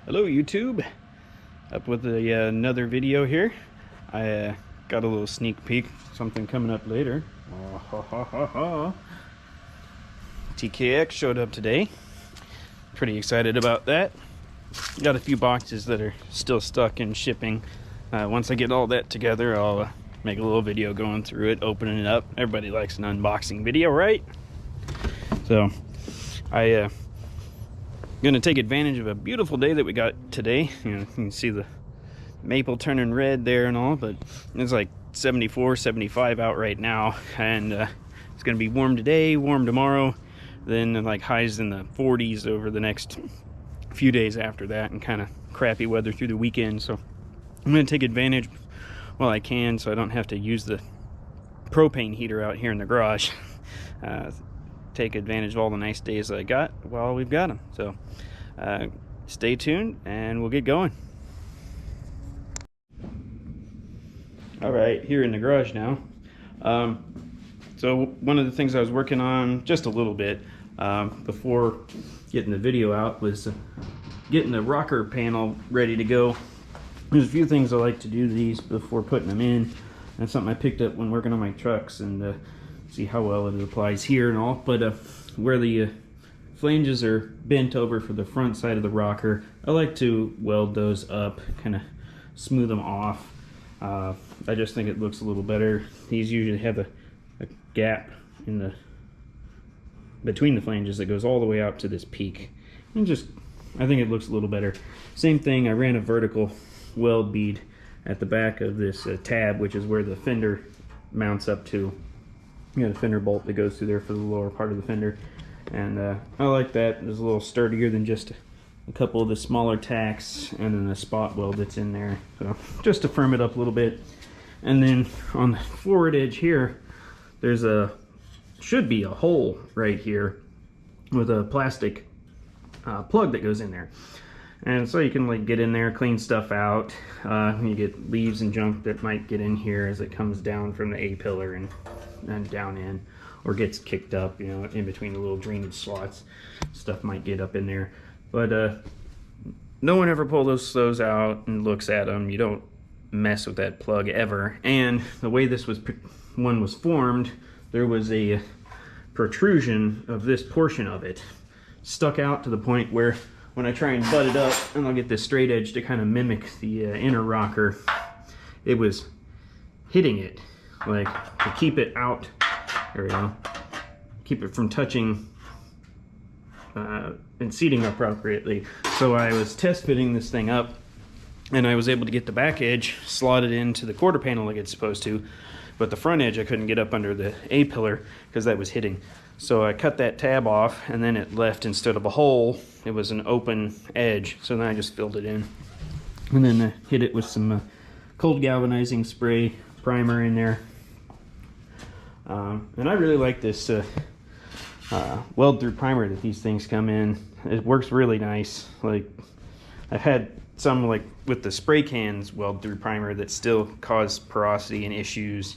Hello YouTube, up with another video here. I got a little sneak peek, something coming up later. TKX showed up today. Pretty excited about that. Got a few boxes that are still stuck in shipping. Once I get all that together, I'll make a little video going through it, opening it up. Everybody likes an unboxing video, right? So I gonna take advantage of a beautiful day that we got today. You can see the maple turning red there and all, but it's like 74, 75 out right now, and it's gonna be warm today, warm tomorrow, then like highs in the 40s over the next few days after that, and kind of crappy weather through the weekend. So I'm gonna take advantage while I can, so I don't have to use the propane heater out here in the garage. Take advantage of all the nice days that I got while we've got them. So stay tuned and we'll get going. All right, here in the garage now. So one of the things I was working on just a little bit before getting the video out was getting the rocker panel ready to go. There's a few things I like to do to these before putting them in. That's something I picked up when working on my trucks, and see how well it applies here and all. But where the flanges are bent over for the front side of the rocker, I like to weld those up, kind of smooth them off. I just think it looks a little better. These usually have a gap in the between the flanges that goes all the way out to this peak, and just I think it looks a little better. Same thing, I ran a vertical weld bead at the back of this tab, which is where the fender mounts up to. You got a fender bolt that goes through there for the lower part of the fender, and I like that. It's a little sturdier than just a couple of the smaller tacks and then the spot weld that's in there, so just to firm it up a little bit. And then on the forward edge here, there's should be a hole right here with a plastic plug that goes in there, and so you can like get in there, clean stuff out. You get leaves and junk that might get in here as it comes down from the A-pillar and down in, or gets kicked up, you know, in between the little drainage slots. Stuff might get up in there, but no one ever pulls those out and looks at them. You don't mess with that plug ever. And the way this one was formed, there was a protrusion of this portion of it stuck out to the point where when I try and butt it up and I'll get this straight edge to kind of mimic the inner rocker, it was hitting it, like to keep it out, there we go, keep it from touching and seating appropriately. So I was test fitting this thing up, and I was able to get the back edge slotted into the quarter panel like it's supposed to, but the front edge I couldn't get up under the A-pillar because that was hitting. So I cut that tab off, and then it left, instead of a hole, it was an open edge. So then I just filled it in, and then hit it with some cold galvanizing spray primer in there. And I really like this weld through primer that these things come in. It works really nice. Like, I've had some, like with the spray cans, weld through primer that still cause porosity and issues.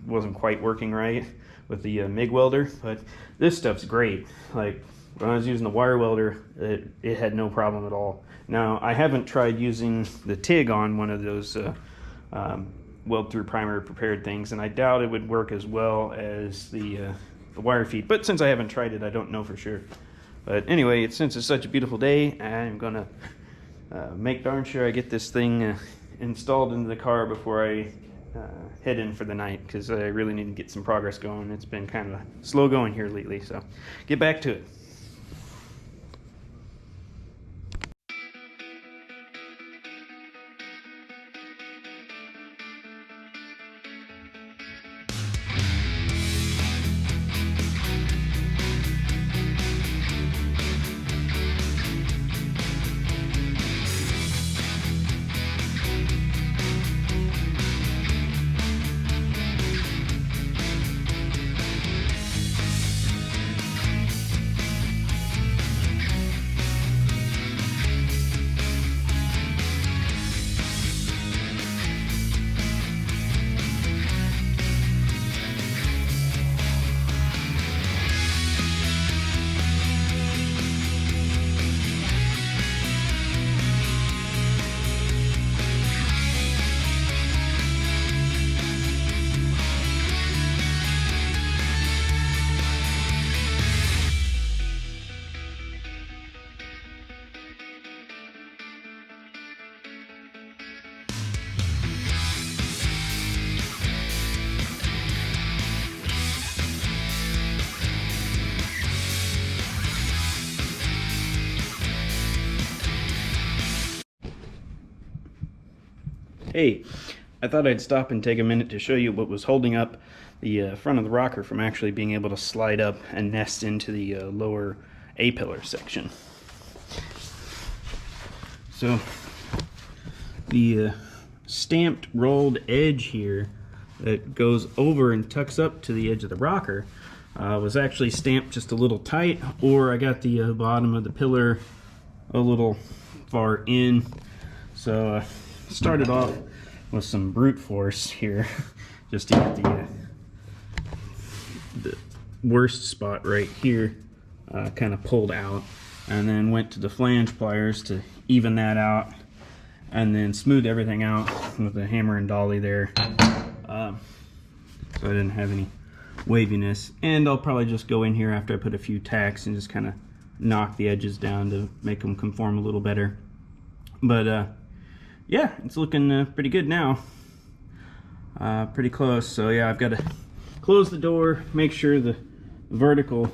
Wasn't quite working right with the MIG welder, but this stuff's great. Like when I was using the wire welder, it had no problem at all. Now I haven't tried using the TIG on one of those weld through primer prepared things, and I doubt it would work as well as the wire feed, but since I haven't tried it, I don't know for sure. But anyway, since it's such a beautiful day, I'm gonna make darn sure I get this thing installed into the car before I head in for the night, because I really need to get some progress going. It's been kind of slow going here lately, so get back to it. Hey, I thought I'd stop and take a minute to show you what was holding up the front of the rocker from actually being able to slide up and nest into the lower A-pillar section. So the stamped rolled edge here that goes over and tucks up to the edge of the rocker was actually stamped just a little tight, or I got the bottom of the pillar a little far in. So started off with some brute force here just to get the worst spot right here kind of pulled out, and then went to the flange pliers to even that out, and then smooth everything out with a hammer and dolly there, so I didn't have any waviness. And I'll probably just go in here after I put a few tacks and just kind of knock the edges down to make them conform a little better. But yeah, it's looking pretty good now. Pretty close. So yeah, I've got to close the door, make sure the vertical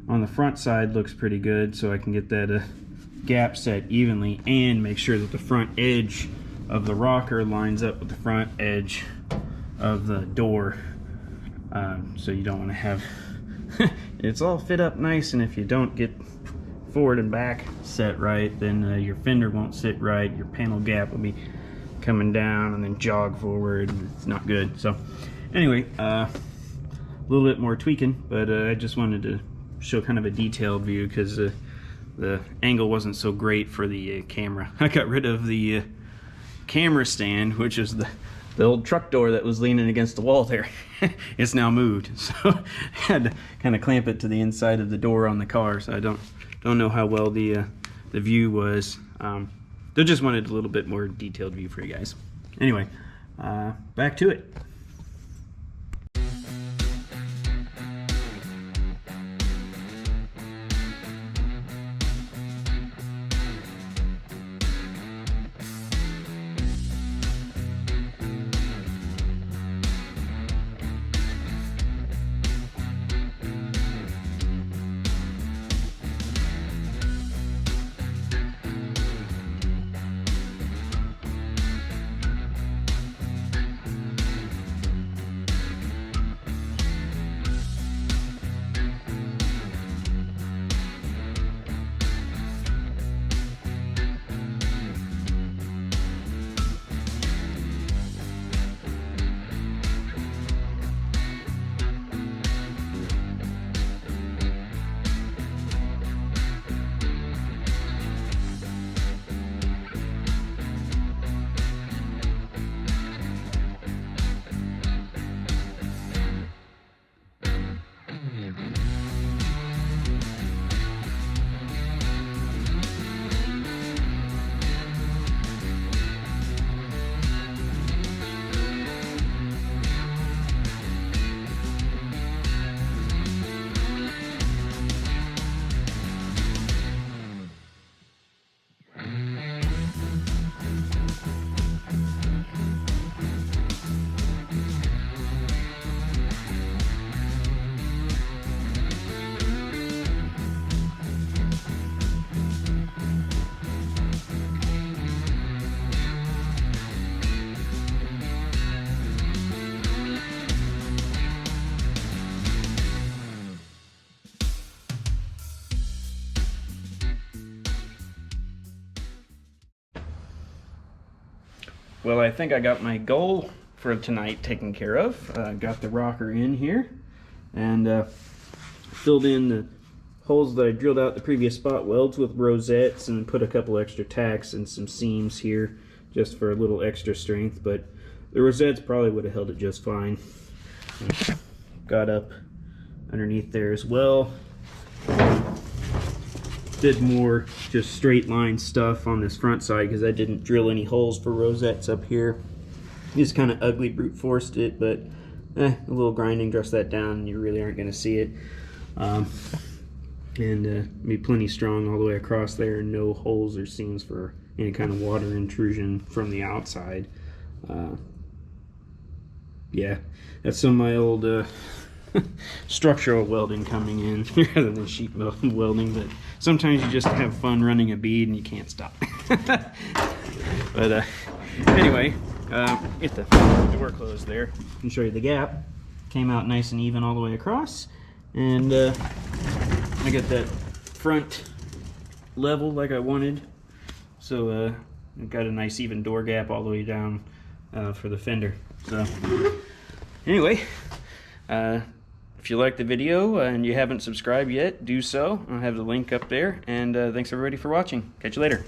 on the front side looks pretty good so I can get that gap set evenly, and make sure that the front edge of the rocker lines up with the front edge of the door. So you don't want to have it's all fit up nice, and if you don't get forward and back set right, then your fender won't sit right, your panel gap will be coming down and then jog forward, and it's not good. So anyway, a little bit more tweaking, but I just wanted to show kind of a detailed view because the angle wasn't so great for the camera. I got rid of the camera stand, which is the old truck door that was leaning against the wall there. It's now moved, so I had to kind of clamp it to the inside of the door on the car, so I don't know how well the view was. They just wanted a little bit more detailed view for you guys. Anyway, back to it. Well, I think I got my goal for tonight taken care of. Got the rocker in here and filled in the holes that I drilled out the previous spot welds with rosettes, and put a couple extra tacks and some seams here just for a little extra strength, but the rosettes probably would have held it just fine. And got up underneath there as well. Did more just straight line stuff on this front side because I didn't drill any holes for rosettes up here. Just kind of ugly brute forced it, but a little grinding dressed that down and you really aren't going to see it. And be plenty strong all the way across there, and no holes or seams for any kind of water intrusion from the outside. Yeah, that's some of my old structural welding coming in rather than sheet welding, but sometimes you just have fun running a bead and you can't stop. But anyway, Get the door closed there. I can show you the gap. Came out nice and even all the way across, and I got that front level like I wanted. So I've got a nice even door gap all the way down for the fender. So anyway, if you liked the video and you haven't subscribed yet, do so. I'll have the link up there, and thanks everybody for watching. Catch you later.